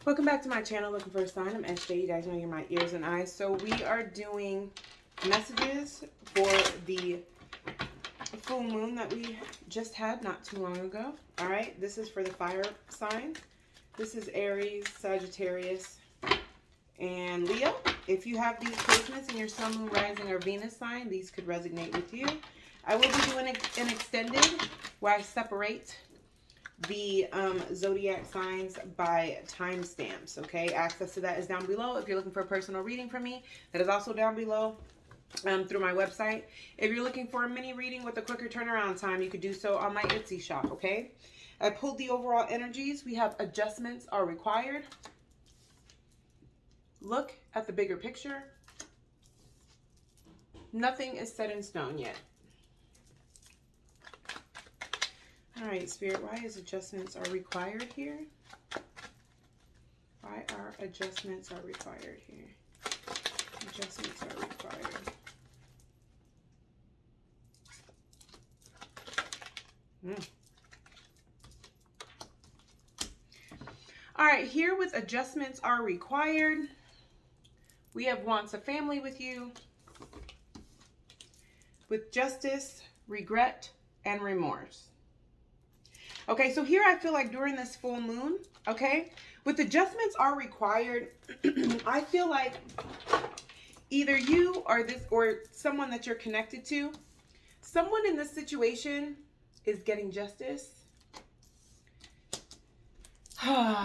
Welcome back to my channel, Looking for a Sign. I'm Esty. You guys know you're my ears and eyes. So we are doing messages for the full moon that we just had not too long ago. All right, this is for the fire sign. This is Aries, Sagittarius, and Leo. If you have these placements in your sun, moon, rising, or Venus sign, these could resonate with you. I will be doing an extended where I separate the zodiac signs by timestamps. Okay, access to that is down below. If you're looking for a personal reading from me, that is also down below through my website. If you're looking for a mini reading with a quicker turnaround time, you could do so on my Esty Shop. Okay, I pulled the overall energies. We have adjustments are required. Look at the bigger picture. Nothing is set in stone yet. All right, Spirit, why is adjustments are required here? Why are adjustments are required here? Adjustments are required. All right, here with adjustments are required, we have wants a family with you, with justice, regret, and remorse. Okay, so here I feel like during this full moon, okay, with adjustments are required, I feel like either you or this or someone that you're connected to, someone in this situation is getting justice.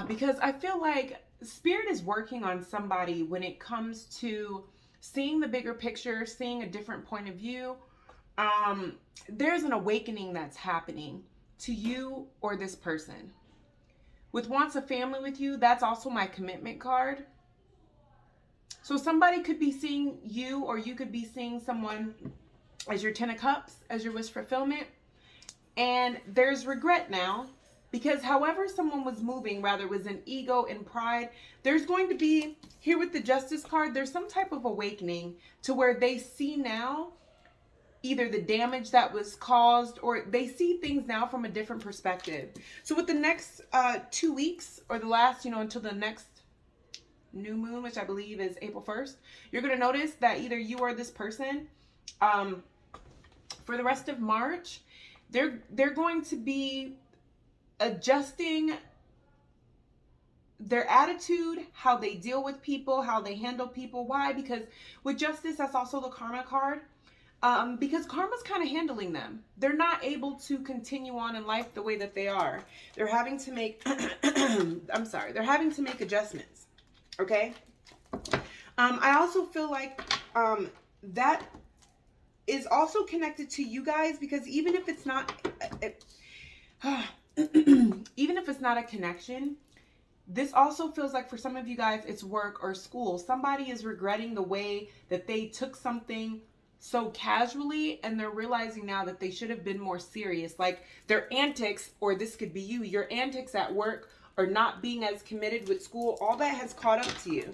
Because I feel like Spirit is working on somebody when it comes to seeing the bigger picture, seeing a different point of view. There's an awakening that's happening to you or this person. With wants a family with you, that's also my commitment card. So somebody could be seeing you, or you could be seeing someone as your 10 of cups, as your wish fulfillment. And there's regret now, because however someone was moving, rather it was an ego and pride, there's going to be, here with the justice card, there's some type of awakening to where they see now either the damage that was caused, or they see things now from a different perspective. So with the next 2 weeks, or the last, until the next new moon, which I believe is April 1st, you're going to notice that either you or this person, for the rest of March, they're going to be adjusting their attitude, how they deal with people, how they handle people. Why? Because with justice, that's also the karma card. Because karma's kind of handling them. They're not able to continue on in life the way that they are. They're having to make, they're having to make adjustments. Okay? I also feel like that is also connected to you guys, because even if it's not, even if it's not a connection, this also feels like for some of you guys, it's work or school. Somebody is regretting the way that they took something so casually, and they're realizing now that they should have been more serious. Like their antics, or this could be you, your antics at work, or not being as committed with school, all that has caught up to you.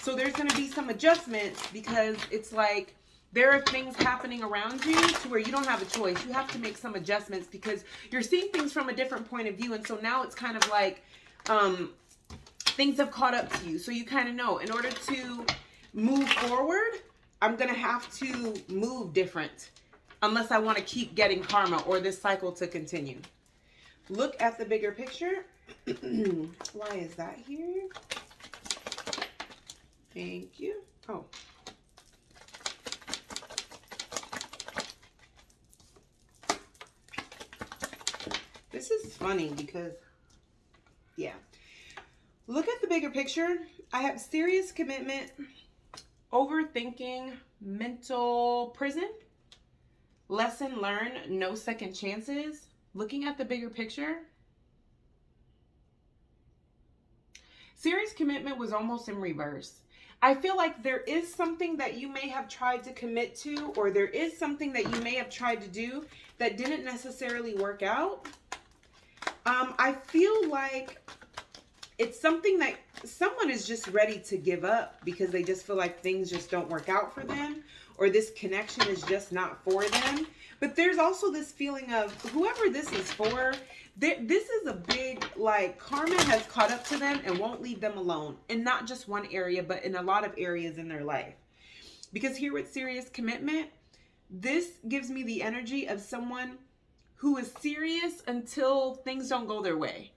So there's going to be some adjustments, because it's like there are things happening around you to where you don't have a choice. You have to make some adjustments because you're seeing things from a different point of view. And so now it's kind of like things have caught up to you. So you kind of know, in order to move forward, I'm going to have to move different unless I want to keep getting karma or this cycle to continue. Look at the bigger picture. Why is that here? Thank you. Oh. This is funny because, yeah. Look at the bigger picture. I have serious commitment, overthinking, mental prison, lesson learned, no second chances. Looking at the bigger picture, serious commitment was almost in reverse. I feel like there is something that you may have tried to commit to, or there is something that you may have tried to do that didn't necessarily work out. I feel like it's something that someone is just ready to give up because they just feel like things just don't work out for them, or this connection is just not for them. But there's also this feeling of whoever this is for, this is a big, like, karma has caught up to them and won't leave them alone. And not just one area, but in a lot of areas in their life. Because here with serious commitment, this gives me the energy of someone who is serious until things don't go their way.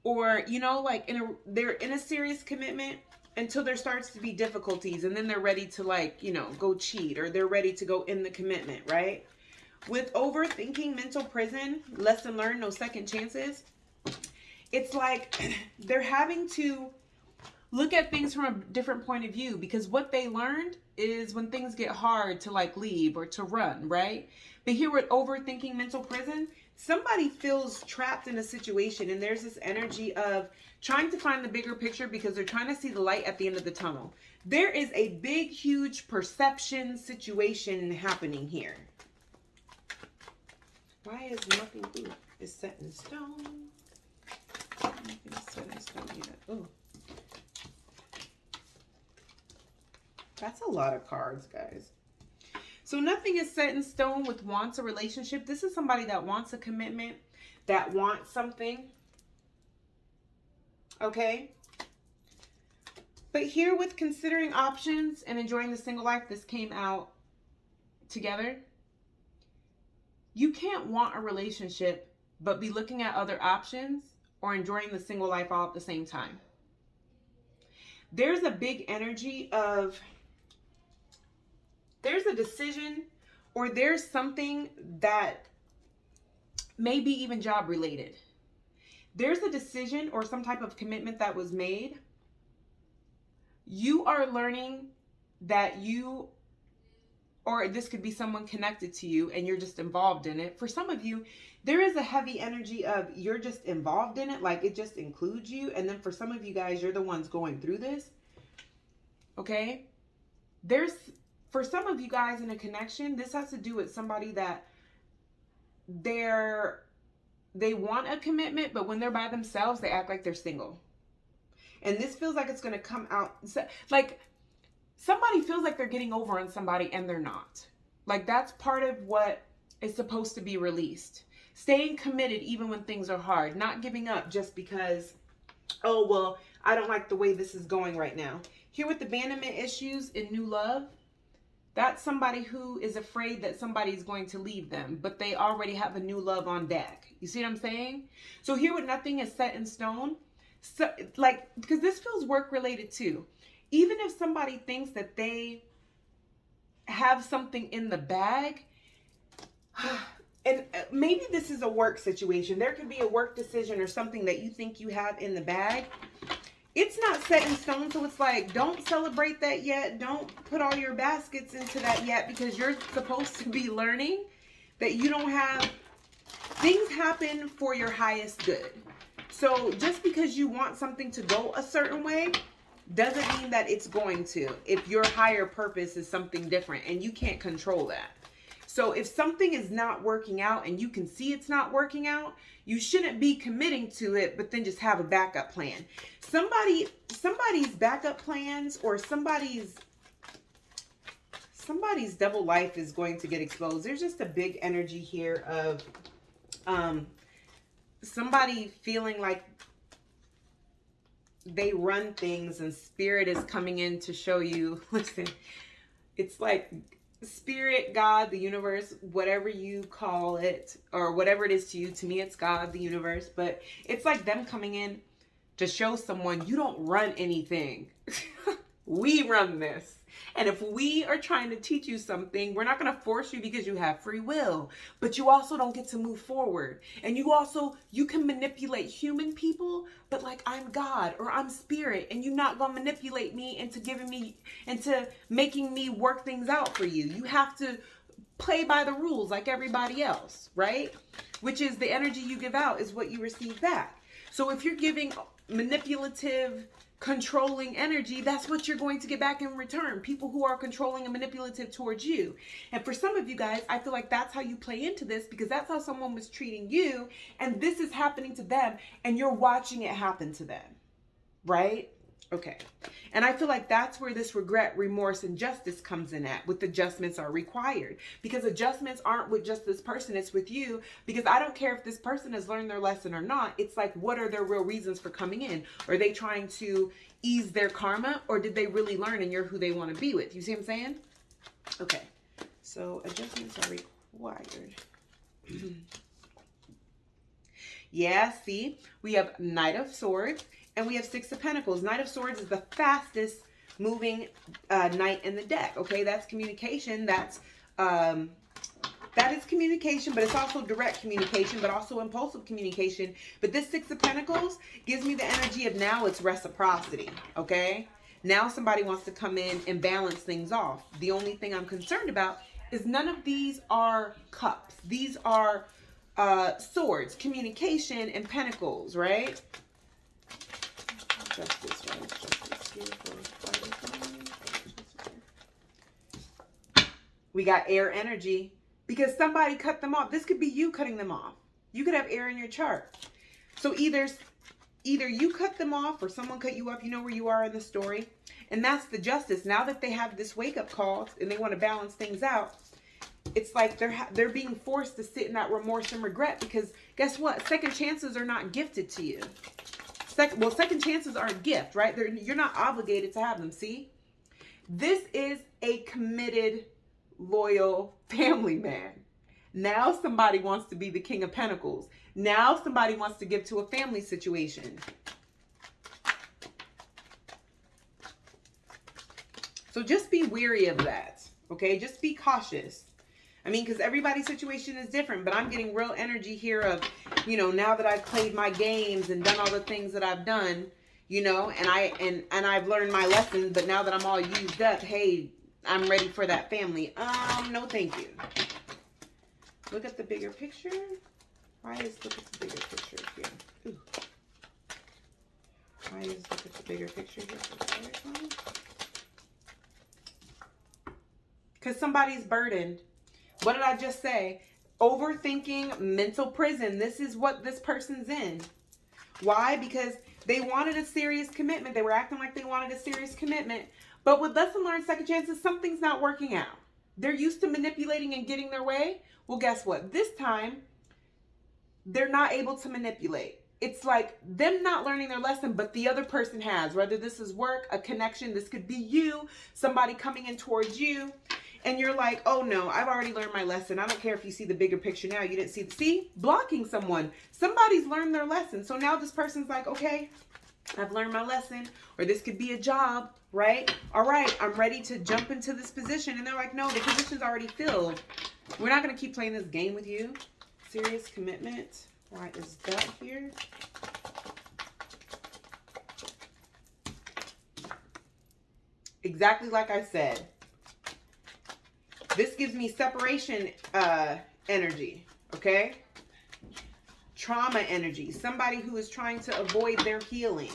Or, you know, like they're in a serious commitment until there starts to be difficulties, and then they're ready to, like, you know, go cheat, or they're ready to go in the commitment, right? With overthinking mental prison, lesson learned, no second chances. It's like they're having to look at things from a different point of view, because what they learned is when things get hard to, like, leave or to run, right? But here with overthinking mental prison, somebody feels trapped in a situation, and there's this energy of trying to find the bigger picture because they're trying to see the light at the end of the tunnel. There is a big, huge perception situation happening here. Why is nothing, ooh, is set in stone? Nothing is set in stone yet. Ooh. That's a lot of cards, guys. So nothing is set in stone with wants a relationship. This is somebody that wants a commitment, that wants something. Okay? But here with considering options and enjoying the single life, this came out together. You can't want a relationship but be looking at other options or enjoying the single life all at the same time. There's a big energy of, there's a decision, or there's something that may be even job related. There's a decision or some type of commitment that was made. You are learning that you, or this could be someone connected to you and you're just involved in it. For some of you, there is a heavy energy of you're just involved in it, like it just includes you. And then for some of you guys, you're the ones going through this. Okay? For some of you guys in a connection, this has to do with somebody that they want a commitment, but when they're by themselves, they act like they're single. And this feels like it's going to come out, like somebody feels like they're getting over on somebody and they're not. Like that's part of what is supposed to be released. Staying committed even when things are hard, not giving up just because, oh, well, I don't like the way this is going right now. Here with abandonment issues in new love, that's somebody who is afraid that somebody's going to leave them, but they already have a new love on deck. You see what I'm saying? So here with nothing is set in stone, so, like, because this feels work related too. Even if somebody thinks that they have something in the bag, and maybe this is a work situation. There could be a work decision or something that you think you have in the bag. It's not set in stone, so it's like, don't celebrate that yet. Don't put all your baskets into that yet, because you're supposed to be learning that you don't have, things happen for your highest good. So just because you want something to go a certain way doesn't mean that it's going to, if your higher purpose is something different and you can't control that. So if something is not working out and you can see it's not working out, you shouldn't be committing to it, but then just have a backup plan. Somebody's backup plans, or somebody's double life is going to get exposed. There's just a big energy here of somebody feeling like they run things and spirit is coming in to show you, listen, it's like spirit, God, the universe, whatever you call it, or whatever it is to you. To me, it's God, the universe, but it's like them coming in to show someone you don't run anything. We run this. And if we are trying to teach you something, we're not going to force you because you have free will, but you also don't get to move forward. And you can manipulate human people, but like I'm God or I'm spirit, and you're not going to manipulate me into making me work things out for you. You have to play by the rules like everybody else, right? Which is the energy you give out is what you receive back. So if you're giving manipulative, controlling energy, that's what you're going to get back in return. People who are controlling and manipulative towards you. And for some of you guys, I feel like that's how you play into this, because that's how someone was treating you, and this is happening to them, and you're watching it happen to them. right? Okay. And I feel like that's where this regret, remorse, and justice comes in at, with adjustments are required. Because adjustments aren't with just this person, it's with you. Because I don't care if this person has learned their lesson or not. It's like, what are their real reasons for coming in? Are they trying to ease their karma, or did they really learn and you're who they want to be with? You see what I'm saying? Okay. So adjustments are required. Yeah, see, we have Knight of Swords and we have Six of Pentacles. Knight of Swords is the fastest moving knight in the deck. Okay, that's communication. That is communication, but it's also direct communication, but also impulsive communication. But this Six of Pentacles gives me the energy of now it's reciprocity. Okay, now somebody wants to come in and balance things off. The only thing I'm concerned about is none of these are cups. These are swords, communication, and pentacles, right? Justice, right? Justice here. We got air energy because somebody cut them off. This could be you cutting them off. You could have air in your chart. So either you cut them off or someone cut you off. You know where you are in the story. And that's the justice. Now that they have this wake-up call and they want to balance things out, it's like they're being forced to sit in that remorse and regret, because guess what? Second chances are not gifted to you. Second chances are a gift, right? You're not obligated to have them. See? This is a committed, loyal family man. Now somebody wants to be the King of Pentacles. Now somebody wants to give to a family situation. So just be wary of that, okay? Just be cautious. I mean, because everybody's situation is different, but I'm getting real energy here of, you know, now that I've played my games and done all the things that I've done, you know, and I've learned my lessons, but now that I'm all used up, hey, I'm ready for that family. No, thank you. Look at the bigger picture. Why is look at the bigger picture here? Ooh. Why is look at the bigger picture here? Because somebody's burdened. What did I just say? Overthinking, mental prison. This is what this person's in. Why? Because they wanted a serious commitment. They were acting like they wanted a serious commitment. But with lesson learned, second chances, something's not working out. They're used to manipulating and getting their way. Well, guess what? This time, they're not able to manipulate. It's like them not learning their lesson, but the other person has. Whether this is work, a connection, this could be you, somebody coming in towards you. And you're like, oh no, I've already learned my lesson. I don't care if you see the bigger picture now. You didn't see blocking someone. Somebody's learned their lesson. So now this person's like, okay, I've learned my lesson. Or this could be a job, right? All right, I'm ready to jump into this position. And they're like, no, the position's already filled. We're not going to keep playing this game with you. Serious commitment. Why is that here? Exactly like I said. This gives me separation energy, okay? Trauma energy. Somebody who is trying to avoid their healing.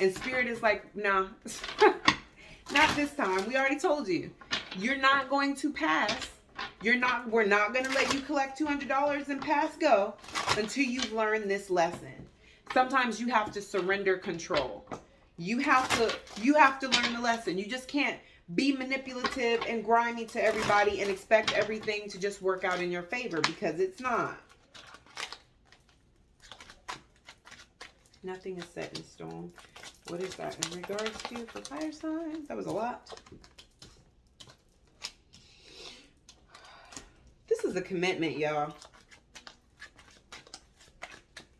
And spirit is like, nah, not this time. We already told you. You're not going to pass. We're not going to let you collect $200 and pass go until you've learned this lesson. Sometimes you have to surrender control. You have to learn the lesson. You just can't be manipulative and grimy to everybody and expect everything to just work out in your favor, because it's not. Nothing is set in stone. What is that in regards to for fire signs? That was a lot. This is a commitment, y'all.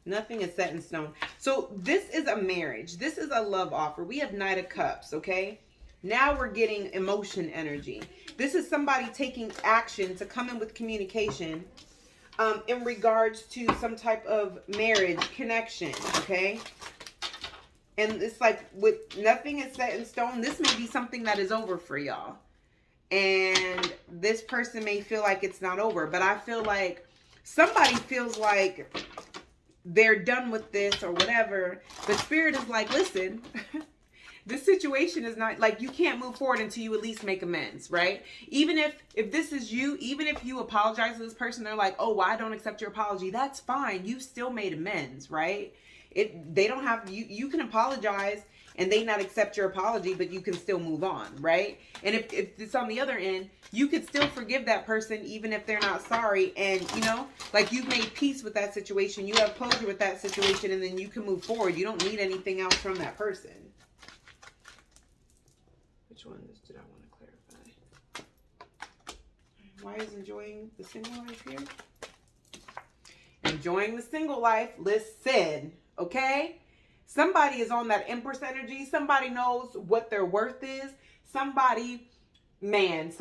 Nothing is set in stone. So this is a marriage. This is a love offer. We have Knight of Cups, okay? Now we're getting emotion energy. This is somebody taking action to come in with communication in regards to some type of marriage connection, okay? And it's like with nothing is set in stone. This may be something that is over for y'all. And this person may feel like it's not over. But I feel like somebody feels like they're done with this or whatever. But spirit is like, listen, this situation is not like, you can't move forward until you at least make amends, right? Even if this is you, even if you apologize to this person, they're like, oh, well, I don't accept your apology. That's fine. You still made amends, right? They don't have, you can apologize and they not accept your apology, but you can still move on, right? And if it's on the other end, you could still forgive that person even if they're not sorry. And, you know, like you've made peace with that situation. You have closure with that situation, and then you can move forward. You don't need anything else from that person. Which one did I want to clarify? Why is enjoying the single life here? Enjoying the single life. Listen, okay? Somebody is on that Empress energy. Somebody knows what their worth is. Somebody is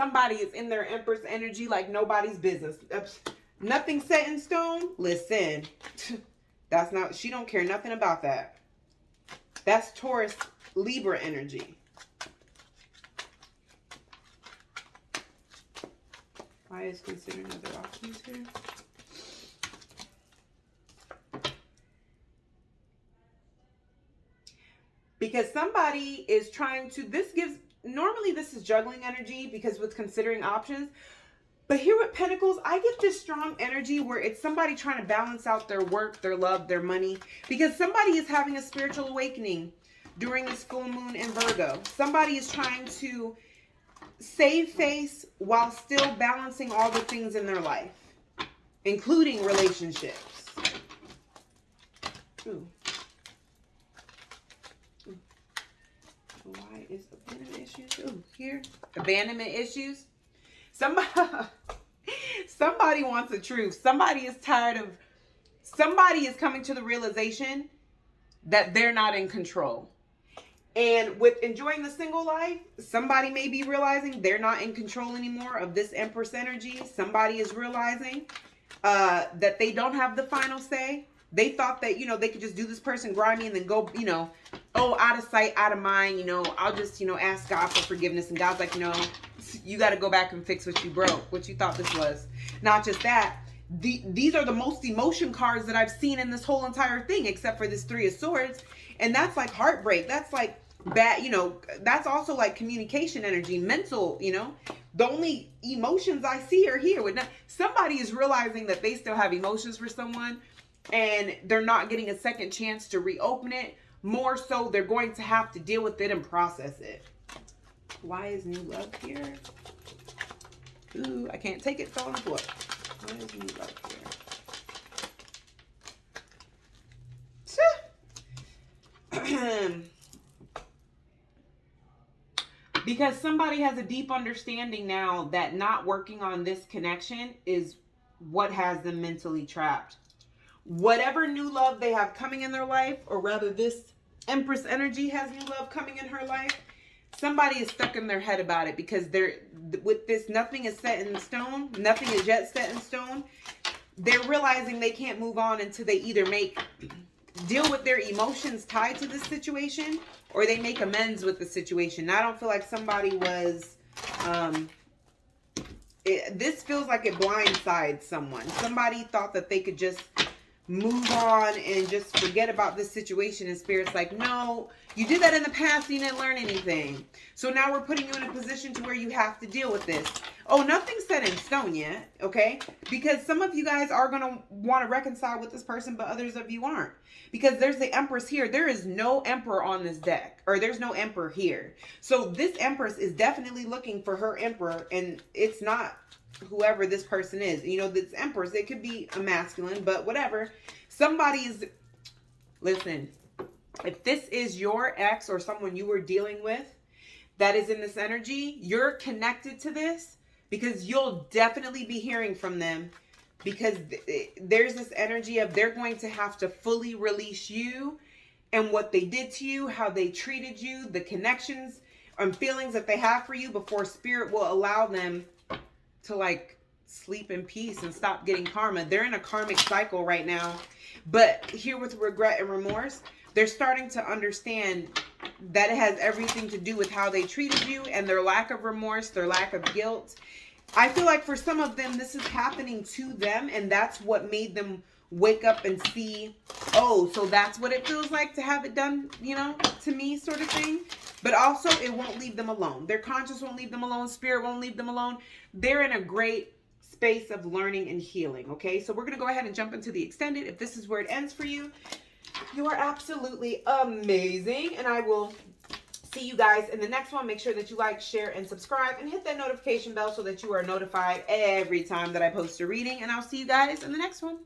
in their Empress energy like nobody's business. Nothing set in stone. Listen, that's not, she don't care nothing about that. That's Taurus, Libra energy. Why is considering other options here? Because somebody is trying to, normally this is juggling energy because with considering options. But here with Pentacles, I get this strong energy where it's somebody trying to balance out their work, their love, their money. Because somebody is having a spiritual awakening during this full moon in Virgo. Somebody is trying to save face while still balancing all the things in their life, including relationships. Ooh. Why is abandonment issues? Ooh, here. Abandonment issues. Somebody wants the truth. Somebody is tired of, somebody is coming to the realization that they're not in control. And with enjoying the single life, somebody may be realizing they're not in control anymore of this Empress energy. Somebody is realizing that they don't have the final say. They thought that, you know, they could just do this person grimy and then go, you know, oh, out of sight, out of mind, you know, I'll just, you know, ask God for forgiveness. And God's like, no, you got to go back and fix what you broke, what you thought this was. Not just that, these are the most emotion cards that I've seen in this whole entire thing, except for this Three of Swords. And that's like heartbreak. That's like bad, you know, that's also like communication energy, mental, you know. The only emotions I see are here. Somebody is realizing that they still have emotions for someone, and they're not getting a second chance to reopen it. More so, they're going to have to deal with it and process it. Why is new love here? Ooh, I can't take it. Fell on the floor. Why is new love here? Because somebody has a deep understanding now that not working on this connection is what has them mentally trapped. Whatever new love they have coming in their life, or rather this Empress energy has new love coming in her life, somebody is stuck in their head about it because they're, with this, nothing is set in stone. Nothing is yet set in stone. They're realizing they can't move on until they either deal with their emotions tied to this situation, or they make amends with the situation. Now, I don't feel like somebody was, this feels like it blindsides someone. Somebody thought that they could just move on and just forget about this situation, and Spirit's like, no, you did that in the past, you didn't learn anything. So now we're putting you in a position to where you have to deal with this. Oh, nothing's set in stone yet, okay? Because some of you guys are going to want to reconcile with this person, but others of you aren't. Because there's the Empress here. There is no Emperor on this deck, or there's no Emperor here. So this Empress is definitely looking for her Emperor, and it's not whoever this person is. You know, this Empress, it could be a masculine, but whatever. Somebody is, listen, if this is your ex or someone you were dealing with that is in this energy, you're connected to this because you'll definitely be hearing from them, because there's this energy of they're going to have to fully release you and what they did to you, how they treated you, the connections and feelings that they have for you before Spirit will allow them to like sleep in peace and stop getting karma. They're in a karmic cycle right now. But here with regret and remorse, they're starting to understand that it has everything to do with how they treated you and their lack of remorse, their lack of guilt. I feel like for some of them, this is happening to them, and that's what made them wake up and see, oh, so that's what it feels like to have it done, you know, to me, sort of thing. But also, it won't leave them alone. Their conscience won't leave them alone. Spirit won't leave them alone. They're in a great space of learning and healing, okay? So we're going to go ahead and jump into the extended. If this is where it ends for you, You are absolutely amazing. And I will see you guys in the next one. Make sure that you like, share, and subscribe, and hit that notification bell so that you are notified every time that I post a reading. And I'll see you guys in the next one.